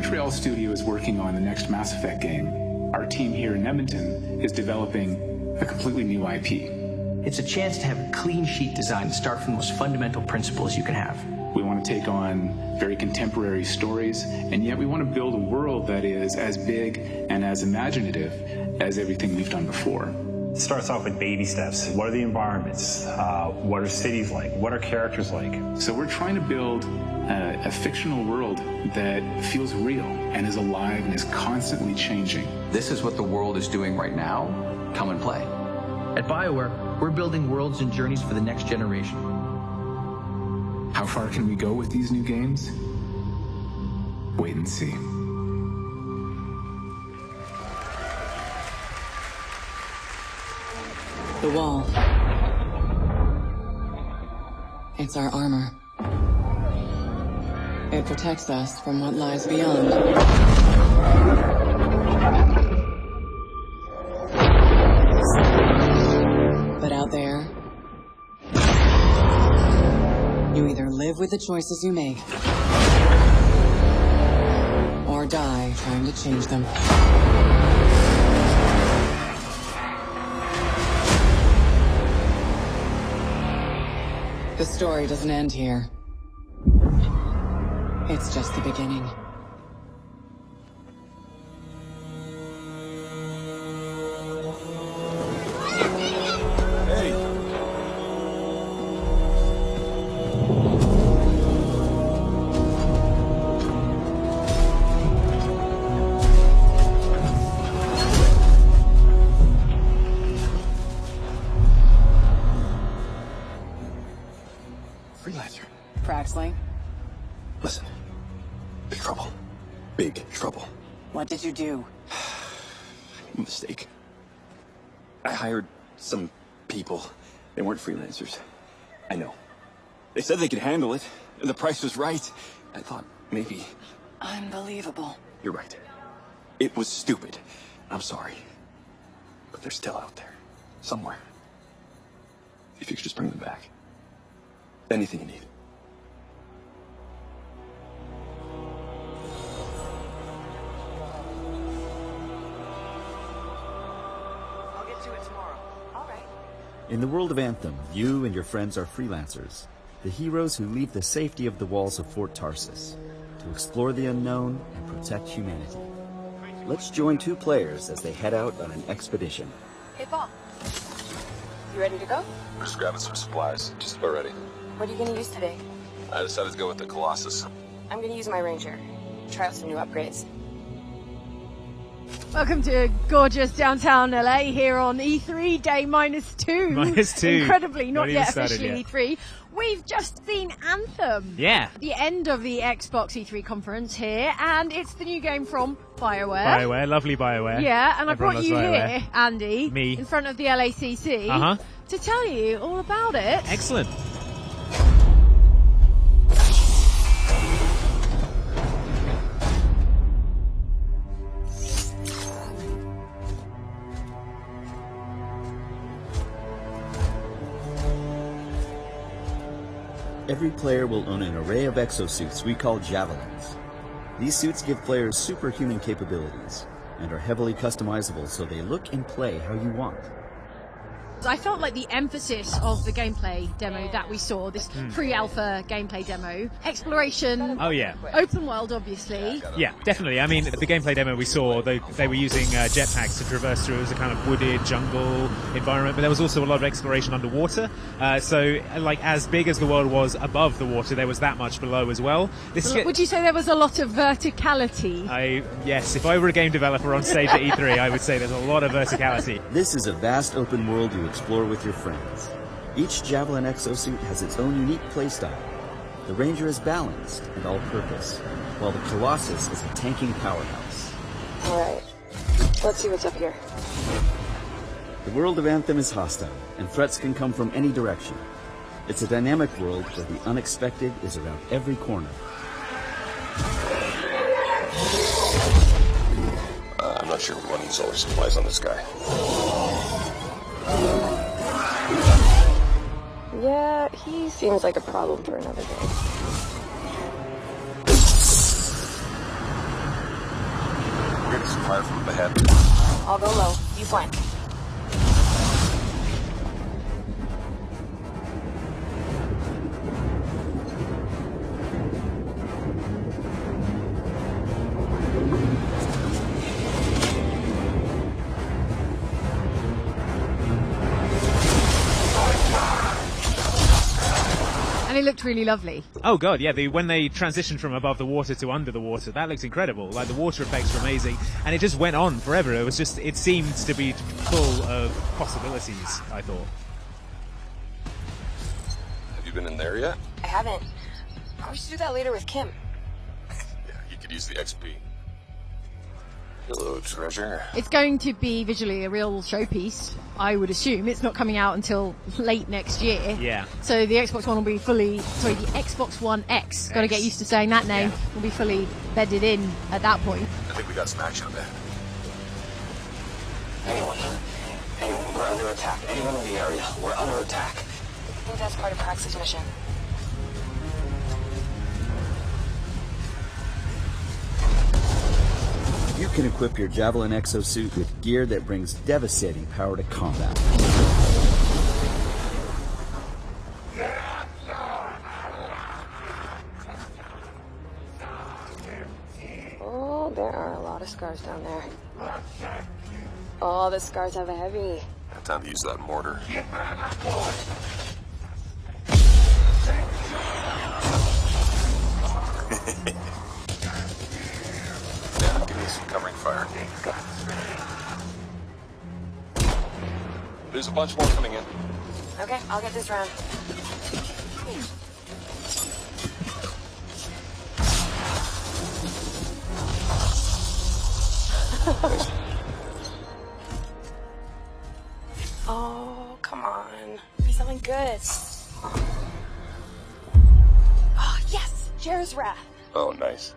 Montreal studio is working on the next Mass Effect game, our team here in Edmonton is developing a completely new IP. It's a chance to have a clean sheet design to start from the most fundamental principles you can have. We want to take on very contemporary stories, and yet we want to build a world that is as big and as imaginative as everything we've done before. It starts off with baby steps. What are the environments? What are cities like? What are characters like? So we're trying to build a fictional world that feels real and is alive and is constantly changing. This is what the world is doing right now. Come and play. At BioWare, we're building worlds and journeys for the next generation. How far can we go with these new games? Wait and see. The wall. It's our armor. It protects us from what lies beyond. But out there, you either live with the choices you make, or die trying to change them. The story doesn't end here. It's just the beginning. Hey! Freelancer. Fraxley, Listen. Big trouble. Big trouble. what did you do? Mistake. I hired some people. They weren't freelancers. I know. They said they could handle it, and the price was right. I thought maybe... Unbelievable. You're right. It was stupid. I'm sorry. But they're still out there. Somewhere. If you could just bring them back. Anything you need. I'll get to it tomorrow. All right. In the world of Anthem, you and your friends are freelancers, the heroes who leave the safety of the walls of Fort Tarsus to explore the unknown and protect humanity. Let's join two players as they head out on an expedition. Hey, Paul. You ready to go? We're just grabbing some supplies. Just about ready. What are you going to use today? I decided to go with the Colossus. I'm going to use my Ranger. Try out some new upgrades. Welcome to gorgeous downtown LA here on E3 day -2. -2. Incredibly, not Not yet even started officially yet. E3. We've just seen Anthem. Yeah. The end of the Xbox E3 conference here, and it's the new game from BioWare. BioWare, lovely BioWare. Yeah, and I Everyone brought loves you BioWare. here, Andy, Me. in front of the LACC, Uh-huh. to tell you all about it. Excellent. Every player will own an array of exosuits we call Javelins. These suits give players superhuman capabilities and are heavily customizable so they look and play how you want. I felt like the emphasis of the gameplay demo that we saw, this pre-alpha gameplay demo, exploration, Oh, yeah. open world obviously. Yeah, definitely. I mean, the gameplay demo we saw, they were using jetpacks to traverse through. It was a kind of wooded jungle environment, but there was also a lot of exploration underwater. So, like, as big as the world was above the water, there was that much below as well. Would you say there was a lot of verticality? Yes, if I were a game developer on stage at E3, I would say there's a lot of verticality. This is a vast open world you explore with your friends. Each Javelin exosuit has its own unique playstyle. The Ranger is balanced and all-purpose, while the Colossus is a tanking powerhouse. All right. Let's see what's up here. The world of Anthem is hostile, and threats can come from any direction. It's a dynamic world where the unexpected is around every corner. I'm not sure we want any solar supplies on this guy. Yeah, he seems like a problem for another day. fire from up ahead. I'll go low. You flank. And it looked really lovely. Oh god, yeah, when they transitioned from above the water to under the water, that looks incredible. Like, the water effects were amazing, and it just went on forever. It seemed to be full of possibilities, I thought. Have you been in there yet? I haven't. We should do that later with Kim. Yeah, you could use the XP. Hello, treasure. It's going to be visually a real showpiece, I would assume. It's not coming out until late next year. Yeah. So the Xbox One will be the Xbox One X, got to get used to saying that name, will be fully bedded in at that point. I think we got some action up there. Anyone, we're under attack. Anyone in the area, we're under attack. I think that's part of Prax's mission. You can equip your Javelin exosuit with gear that brings devastating power to combat. Oh, there are a lot of scars down there. Oh, the scars have a heavy. Time to use that mortar. Give me some covering fire. There's a bunch more coming in. Okay, I'll get this round. Oh, come on. Be something good. Oh, yes! Jar's Wrath. Oh, nice.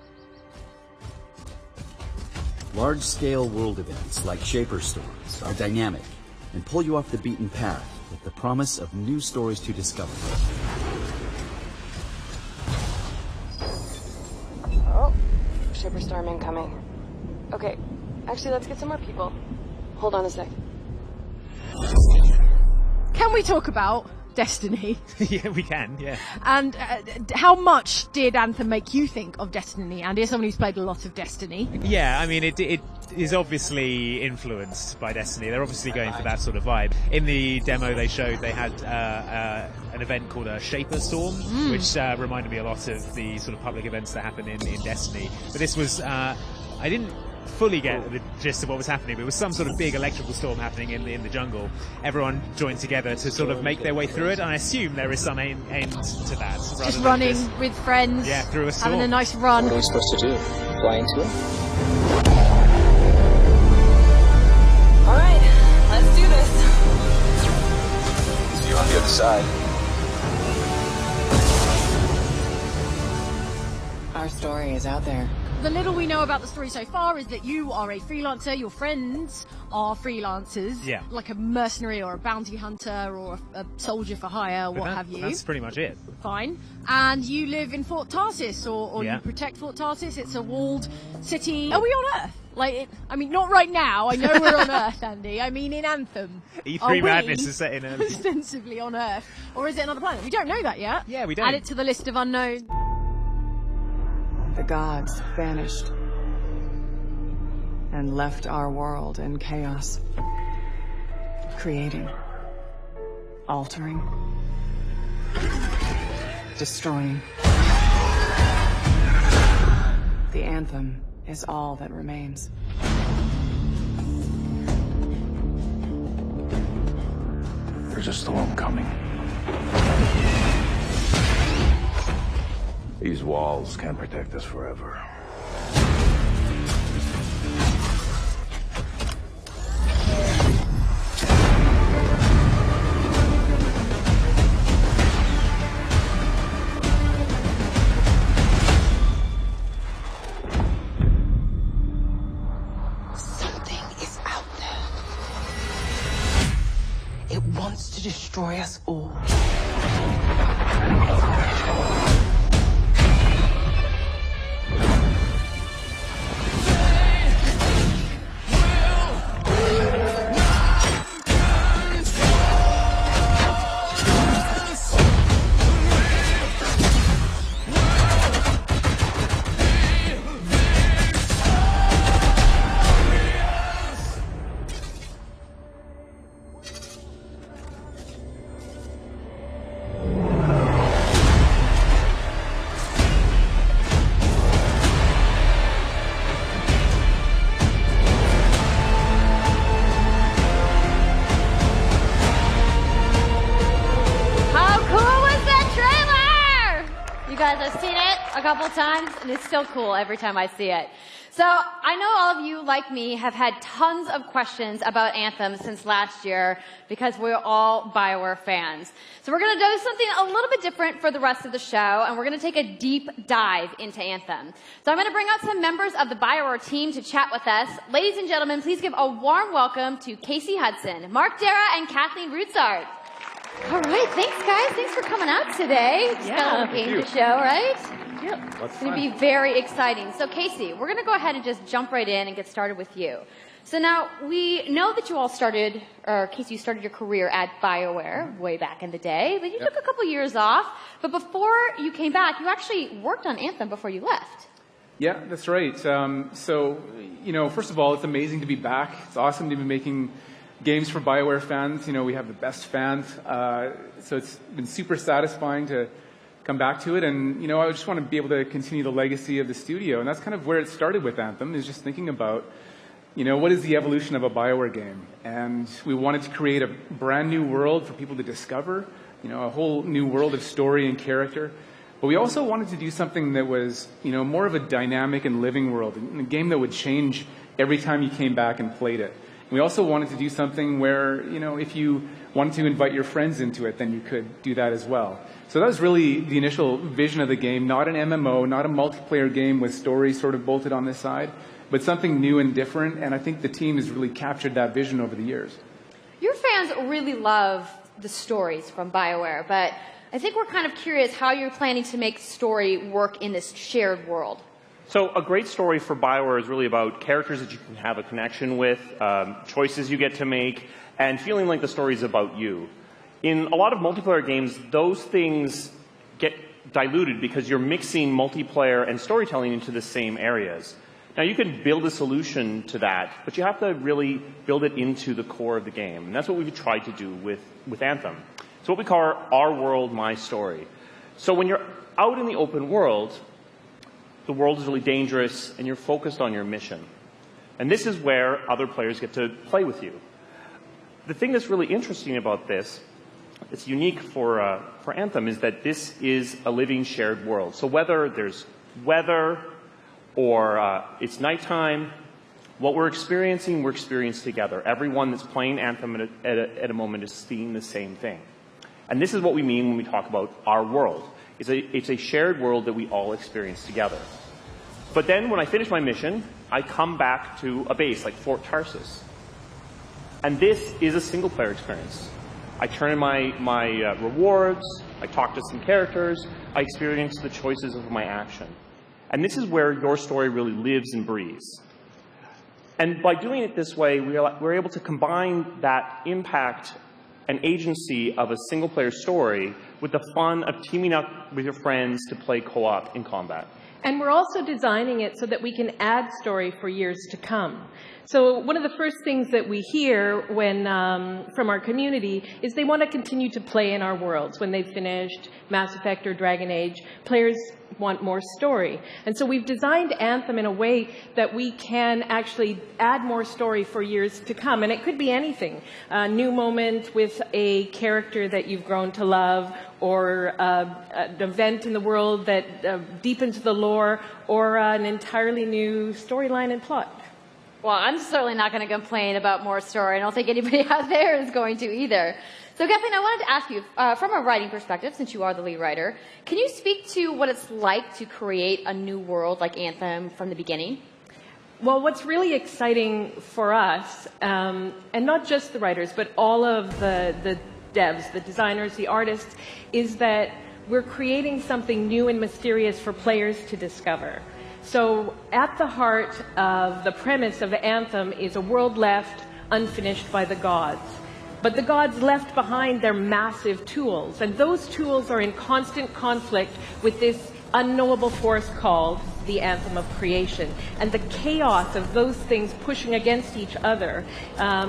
Large-scale world events like Shaper Storms are dynamic and pull you off the beaten path with the promise of new stories to discover. Oh, Shaper Storm incoming. Okay, actually, let's get some more people. Hold on a sec. Can we talk about Destiny? Yeah, we can, yeah. And how much did Anthem make you think of Destiny, Andy, as someone who's played a lot of Destiny? Yeah, I mean, it is obviously influenced by Destiny. They're obviously going for that sort of vibe. In the demo they showed, they had an event called a Shaper Storm, which reminded me a lot of the sort of public events that happen in Destiny. But this was, I didn't fully get the gist of what was happening, but it was some sort of big electrical storm happening in the jungle. Everyone joined together to sort of make their way through it, and I assume there is some end to that. Just running with friends, yeah, through a storm. having a nice run. What are we supposed to do? Fly into it? Alright, let's do this. See you on the other side. Our story is out there. The little we know about the story so far is that you are a freelancer, your friends are freelancers, like a mercenary or a bounty hunter or a soldier for hire, what have you. That's pretty much it. Fine. And you live in Fort Tarsis, or you protect Fort Tarsis. It's a walled city. Are we on Earth? I mean, not right now. I know we're on Earth, Andy. I mean, in Anthem. E3 Madness is set in Earth. Ostensibly on Earth. Or is it another planet? We don't know that yet. Yeah, we don't. Add it to the list of unknowns. The gods vanished and left our world in chaos, creating, altering, destroying. The Anthem is all that remains. There's a storm coming. These walls can't protect us forever. Something is out there. It wants to destroy us all. guys. I've seen it a couple times, and it's still cool every time I see it. So I know all of you, like me, have had tons of questions about Anthem since last year because we're all BioWare fans. So we're going to do something a little bit different for the rest of the show, and we're going to take a deep dive into Anthem. So I'm going to bring out some members of the BioWare team to chat with us. Ladies and gentlemen, please give a warm welcome to Casey Hudson, Mark Dara, and Kathleen Rutzart. All right, thanks, guys. Thanks for coming out today. Just got a little game to show, right? Yep. It's going to be very exciting. So, Casey, we're going to go ahead and just jump right in and get started with you. So now, we know that you all started, or Casey, you started your career at BioWare way back in the day, but you took a couple years off. But before you came back, you actually worked on Anthem before you left. Yeah, that's right. So, you know, first of all, it's amazing to be back. It's awesome to be making games for BioWare fans. You know, we have the best fans. So it's been super satisfying to come back to it. And, you know, I just want to be able to continue the legacy of the studio. And that's kind of where it started with Anthem, is just thinking about, you know, what is the evolution of a BioWare game? And we wanted to create a brand new world for people to discover, you know, a whole new world of story and character. But we also wanted to do something that was, you know, more of a dynamic and living world, a game that would change every time you came back and played it. We also wanted to do something where, you know, if you wanted to invite your friends into it, then you could do that as well. So that was really the initial vision of the game, not an MMO, not a multiplayer game with stories sort of bolted on this side, but something new and different, and I think the team has really captured that vision over the years. Your fans really love the stories from BioWare, but I think we're kind of curious how you're planning to make story work in this shared world. So a great story for BioWare is really about characters that you can have a connection with, choices you get to make, and feeling like the story is about you. In a lot of multiplayer games, those things get diluted because you're mixing multiplayer and storytelling into the same areas. Now, you can build a solution to that, but you have to really build it into the core of the game. And that's what we've tried to do with Anthem. It's what we call our world, my story. So when you're out in the open world, the world is really dangerous, and you're focused on your mission. And this is where other players get to play with you. The thing that's really interesting about this, it's unique for Anthem, is that this is a living, shared world. So whether there's weather or it's nighttime, what we're experiencing together. Everyone that's playing Anthem at a moment is seeing the same thing. And this is what we mean when we talk about our world. It's a shared world that we all experience together. But then when I finish my mission, I come back to a base like Fort Tarsus. And this is a single-player experience. I turn in my rewards, I talk to some characters, I experience the choices of my action. And this is where your story really lives and breathes. And by doing it this way, we're able to combine that impact and agency of a single-player story with the fun of teaming up with your friends to play co-op in combat. And we're also designing it so that we can add story for years to come. So one of the first things that we hear when, from our community is they want to continue to play in our worlds. When they've finished Mass Effect or Dragon Age, players want more story. And so we've designed Anthem in a way that we can actually add more story for years to come. And it could be anything. A new moment with a character that you've grown to love, or an event in the world that deepens the lore, or an entirely new storyline and plot. Well, I'm certainly not going to complain about more story. I don't think anybody out there is going to either. So, Kathleen, I wanted to ask you, from a writing perspective, since you are the lead writer, can you speak to what it's like to create a new world like Anthem from the beginning? Well, what's really exciting for us, and not just the writers, but all of the devs, the designers, the artists, is that we're creating something new and mysterious for players to discover. So at the heart of the premise of Anthem is a world left unfinished by the gods. But the gods left behind their massive tools, and those tools are in constant conflict with this unknowable force called the Anthem of Creation. And the chaos of those things pushing against each other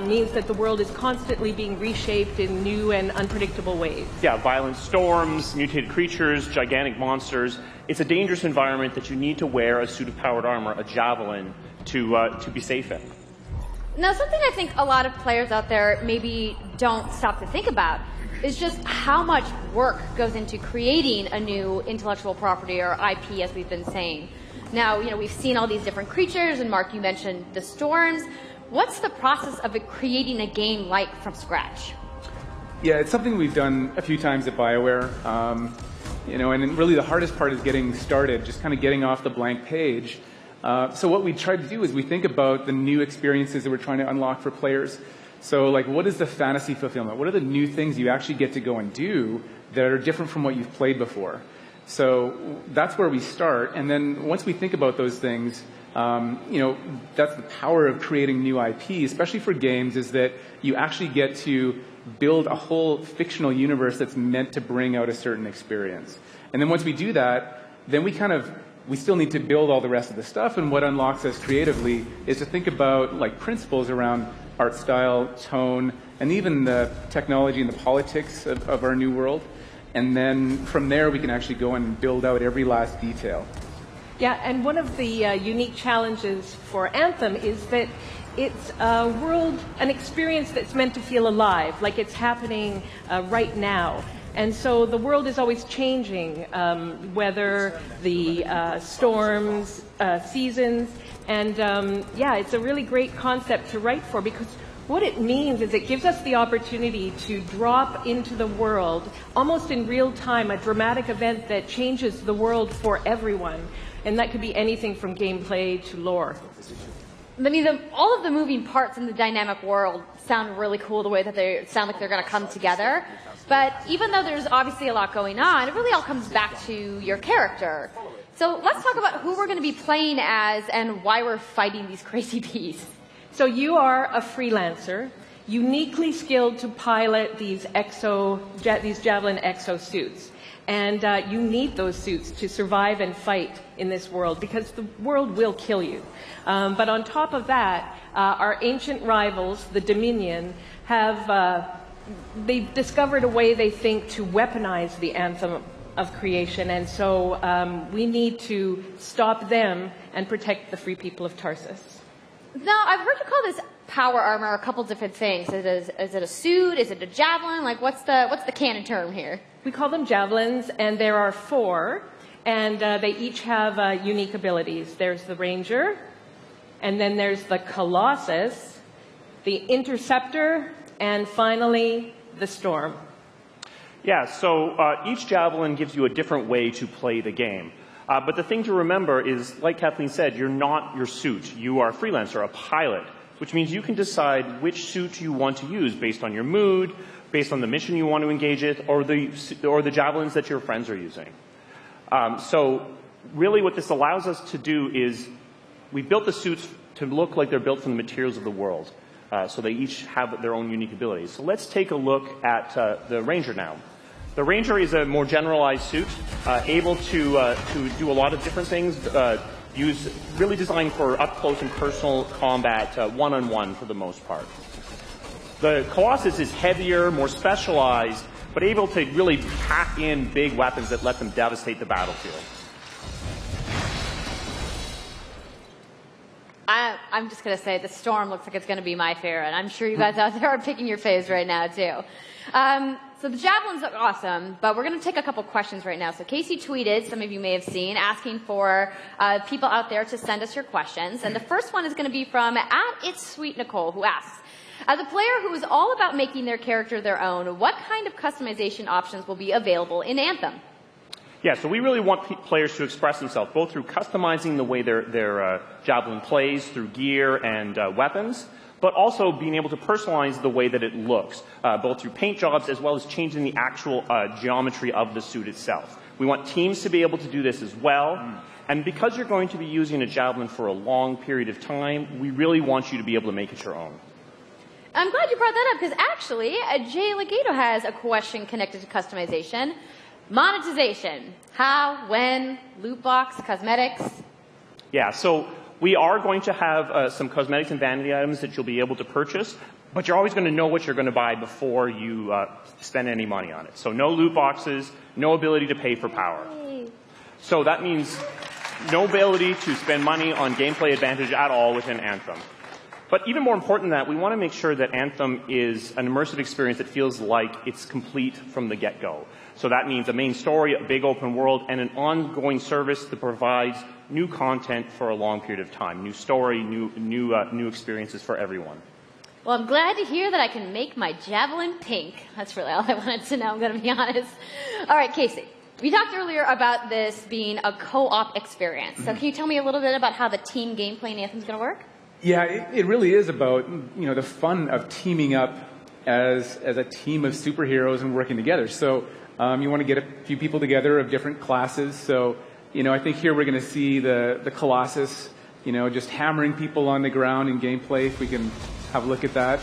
means that the world is constantly being reshaped in new and unpredictable ways. Yeah, violent storms, mutated creatures, gigantic monsters. It's a dangerous environment that you need to wear a suit of powered armor, a javelin, to be safe in. Now, something I think a lot of players out there maybe don't stop to think about is just how much work goes into creating a new intellectual property or IP, as we've been saying. Now, we've seen all these different creatures, and Mark, you mentioned the storms. What's the process of creating a game like from scratch? Yeah, it's something we've done a few times at BioWare. And really the hardest part is getting started, just kind of getting off the blank page. So what we try to do is we think about the new experiences that we're trying to unlock for players. So like, what is the fantasy fulfillment? What are the new things you actually get to go and do that are different from what you've played before? So that's where we start. And then once we think about those things, that's the power of creating new IP, especially for games, is that you actually get to build a whole fictional universe that's meant to bring out a certain experience. And then once we do that, then we still need to build all the rest of the stuff, and what unlocks us creatively is to think about like principles around art style, tone, and even the technology and the politics of our new world. And then from there, we can actually go and build out every last detail. Yeah, and one of the unique challenges for Anthem is that it's a world, an experience that's meant to feel alive, like it's happening right now. And so the world is always changing, whether the storms, seasons, and it's a really great concept to write for, because what it means is it gives us the opportunity to drop into the world, almost in real time, a dramatic event that changes the world for everyone. And that could be anything from gameplay to lore. I mean, all of the moving parts in the dynamic world sound really cool, the way that they sound like they're going to come together. But even though there's obviously a lot going on, it really all comes back to your character. So let's talk about who we're going to be playing as and why we're fighting these crazy beasts. So you are a freelancer, uniquely skilled to pilot these Javelin exosuits. And you need those suits to survive and fight in this world, because the world will kill you. But on top of that, our ancient rivals, the Dominion, they've discovered a way, they think, to weaponize the Anthem of creation. And so we need to stop them and protect the free people of Tarsus. Now, I've heard you call this power armor a couple different things. Is it a suit? Is it a javelin? Like, what's the canon term here? We call them javelins, and there are 4, and they each have unique abilities. There's the Ranger, and then there's the Colossus, the Interceptor, and finally, the Storm. Yeah, so each javelin gives you a different way to play the game. But the thing to remember is, like Kathleen said, you're not your suit. You are a freelancer, a pilot, which means you can decide which suit you want to use based on your mood, based on the mission you want to engage with, or the javelins that your friends are using. So really what this allows us to do is we built the suits to look like they're built from the materials of the world. So they each have their own unique abilities. So let's take a look at the Ranger now. The Ranger is a more generalized suit, able to do a lot of different things, really designed for up-close and personal combat, one-on-one for the most part. The Colossus is heavier, more specialized, but able to really pack in big weapons that let them devastate the battlefield. I'm just going to say the Storm looks like it's going to be my favorite. I'm sure you guys out there are picking your faves right now, too. So the javelins look awesome, but we're going to take a couple questions right now. So Casey tweeted, some of you may have seen, asking for people out there to send us your questions. And the first one is going to be from @It'sSweetNicole, who asks, as a player who is all about making their character their own, what kind of customization options will be available in Anthem? Yeah, so we really want players to express themselves, both through customizing the way their javelin plays, through gear and weapons, but also being able to personalize the way that it looks, both through paint jobs as well as changing the actual geometry of the suit itself. We want teams to be able to do this as well. And because you're going to be using a javelin for a long period of time, we really want you to be able to make it your own. I'm glad you brought that up, because actually, Jay Legato has a question connected to customization. Monetization. How, when, loot box, cosmetics? Yeah, so we are going to have some cosmetics and vanity items that you'll be able to purchase, but you're always going to know what you're going to buy before you spend any money on it. So no loot boxes, no ability to pay for power. Yay. So that means no ability to spend money on gameplay advantage at all within Anthem. But even more important than that, we want to make sure that Anthem is an immersive experience that feels like it's complete from the get-go. So that means a main story, a big open world, and an ongoing service that provides new content for a long period of time. New story, new experiences for everyone. Well, I'm glad to hear that I can make my javelin pink. That's really all I wanted to know, I'm going to be honest. All right, Casey. We talked earlier about this being a co-op experience. So can you tell me a little bit about how the team gameplay in Anthem is going to work? Yeah, it really is about, you know, the fun of teaming up as a team of superheroes and working together. So you want to get a few people together of different classes. So, you know, I think here we're going to see the Colossus, you know, just hammering people on the ground in gameplay, if we can have a look at that.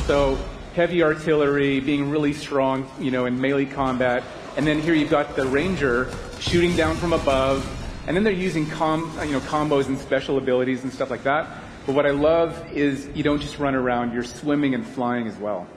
So heavy artillery, being really strong, you know, in melee combat. And then here you've got the Ranger shooting down from above. And then they're using combos and special abilities and stuff like that. But what I love is you don't just run around, you're swimming and flying as well.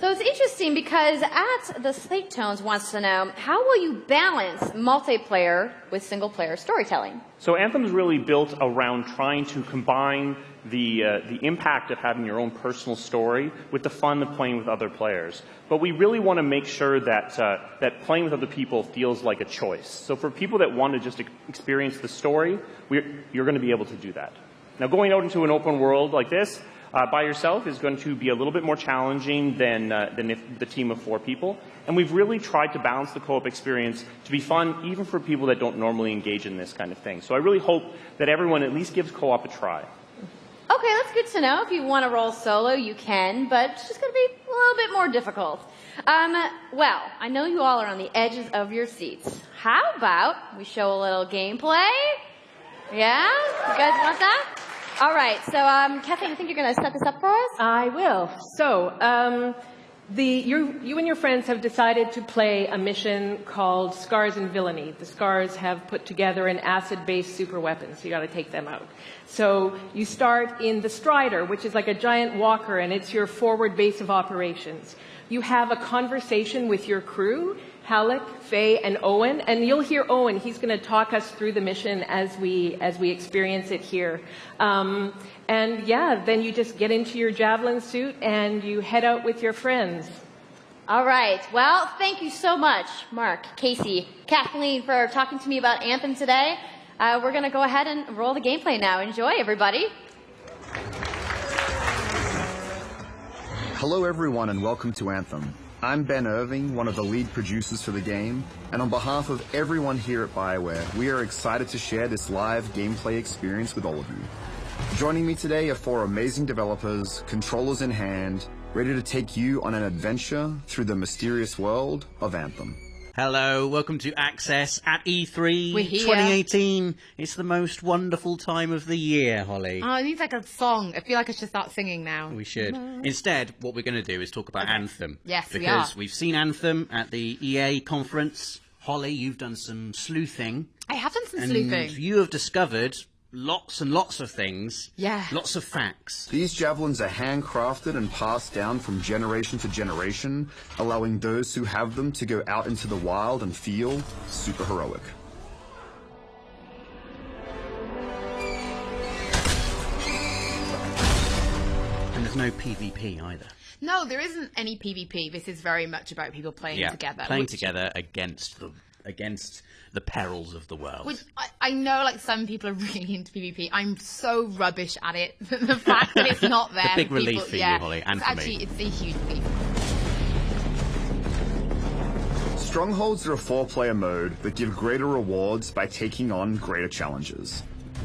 So it's interesting because at the Slate Tones wants to know, how will you balance multiplayer with single-player storytelling? So Anthem is really built around trying to combine the impact of having your own personal story with the fun of playing with other players. But we really want to make sure that that playing with other people feels like a choice. So for people that want to just experience the story, you're going to be able to do that. Now, going out into an open world like this by yourself is going to be a little bit more challenging than if the team of 4 people. And we've really tried to balance the co-op experience to be fun even for people that don't normally engage in this kind of thing. So I really hope that everyone at least gives co-op a try. Okay, that's good to know. If you want to roll solo, you can, but it's just going to be a little bit more difficult. Well, I know you all are on the edges of your seats. How about we show a little gameplay? Yeah? You guys want that? All right, so Kathleen, I think you're going to set this up for us? I will. So, you and your friends have decided to play a mission called Scars and Villainy. The Scars have put together an acid-based super weapon, so you got to take them out. So you start in the Strider, which is like a giant walker, and it's your forward base of operations. You have a conversation with your crew, Halleck, Faye, and Owen, and you'll hear Owen. He's going to talk us through the mission as we experience it here. And yeah, then you just get into your javelin suit and you head out with your friends. All right. Well, thank you so much, Mark, Casey, Kathleen, for talking to me about Anthem today. We're going to go ahead and roll the gameplay now. Enjoy, everybody. Hello, everyone, and welcome to Anthem. I'm Ben Irving, one of the lead producers for the game, and on behalf of everyone here at BioWare, we are excited to share this live gameplay experience with all of you. Joining me today are 4 amazing developers, controllers in hand, ready to take you on an adventure through the mysterious world of Anthem. Hello, welcome to Access at E3 We're here. 2018. It's the most wonderful time of the year, Holly. Oh, it needs like a song. I feel like I should start singing now. We should. Instead, what we're going to do is talk about Anthem. Yes, we are. Because we've seen Anthem at the EA conference. Holly, you've done some sleuthing. I have done some and sleuthing. You have discovered lots and lots of things. Yeah. Lots of facts. These javelins are handcrafted and passed down from generation to generation, allowing those who have them to go out into the wild and feel super heroic. And there's no PvP either. No, there isn't any PvP. This is very much about people playing together. Playing together against the perils of the world. Which I know, like, some people are really into PvP. I'm so rubbish at it. The fact that it's not there. It's a big relief for you, Holly, and for me. Actually, it's a huge relief. Strongholds are a 4-player mode that give greater rewards by taking on greater challenges.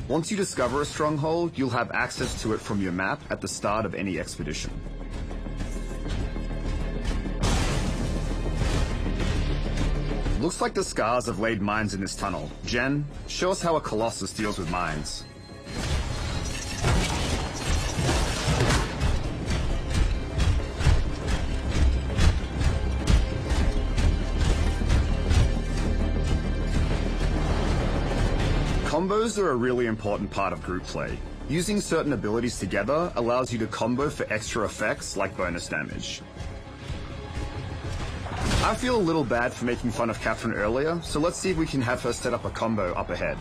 Once you discover a stronghold, you'll have access to it from your map at the start of any expedition. Looks like the Scars have laid mines in this tunnel. Jen, show us how a Colossus deals with mines. Combos are a really important part of group play. Using certain abilities together allows you to combo for extra effects like bonus damage. I feel a little bad for making fun of Catherine earlier, so let's see if we can have her set up a combo up ahead.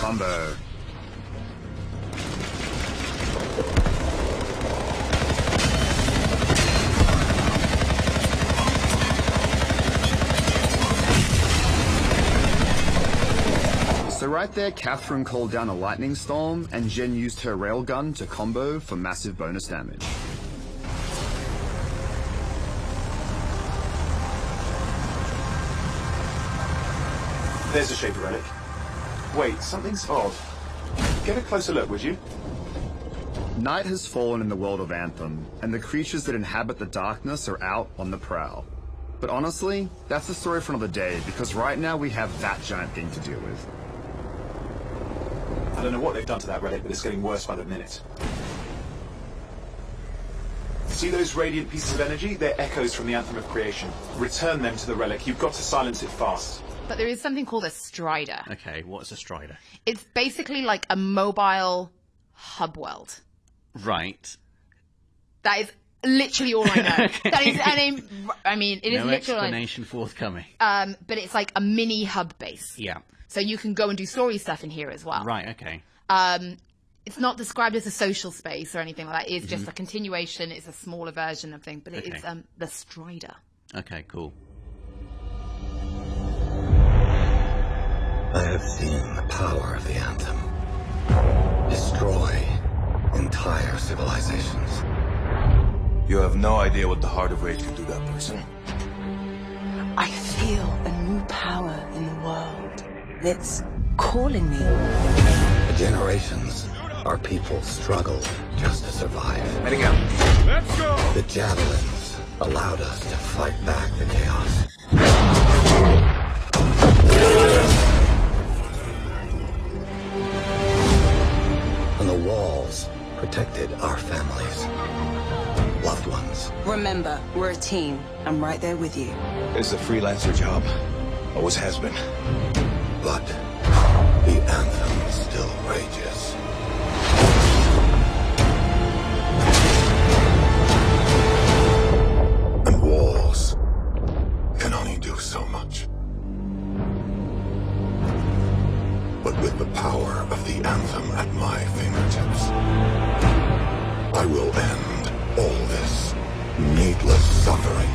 Combo. So right there, Catherine called down a lightning storm, and Jen used her railgun to combo for massive bonus damage. There's a Shaper relic. Wait, something's odd. Get a closer look, would you? Night has fallen in the world of Anthem, and the creatures that inhabit the darkness are out on the prowl. But honestly, that's a story for another day, because right now we have that giant thing to deal with. I don't know what they've done to that relic, but it's getting worse by the minute. See those radiant pieces of energy? They're echoes from the Anthem of Creation. Return them to the relic. You've got to silence it fast. But there is something called a Strider. Okay, what's a Strider? It's basically like a mobile hub world. Right. That is literally all I know. That is, I mean, it is no literally explanation forthcoming. But it's like a mini hub base. Yeah. So you can go and do story stuff in here as well. Right, okay. It's not described as a social space or anything like that. It's just a continuation. It's a smaller version of thing, but it is the Strider. Okay, cool. I have seen the power of the Anthem destroy entire civilizations. You have no idea what the Heart of Rage can do to that person. I feel a new power in the world that's calling me. For generations, our people struggled just to survive. Heading out. Let's go! The javelins allowed us to fight back the chaos. And the walls protected our families, loved ones. Remember, we're a team. I'm right there with you. It's a freelancer job. Always has been. But the Anthem still rages. And walls can only do so much. But with the power of the Anthem at my fingertips, I will end all this needless suffering.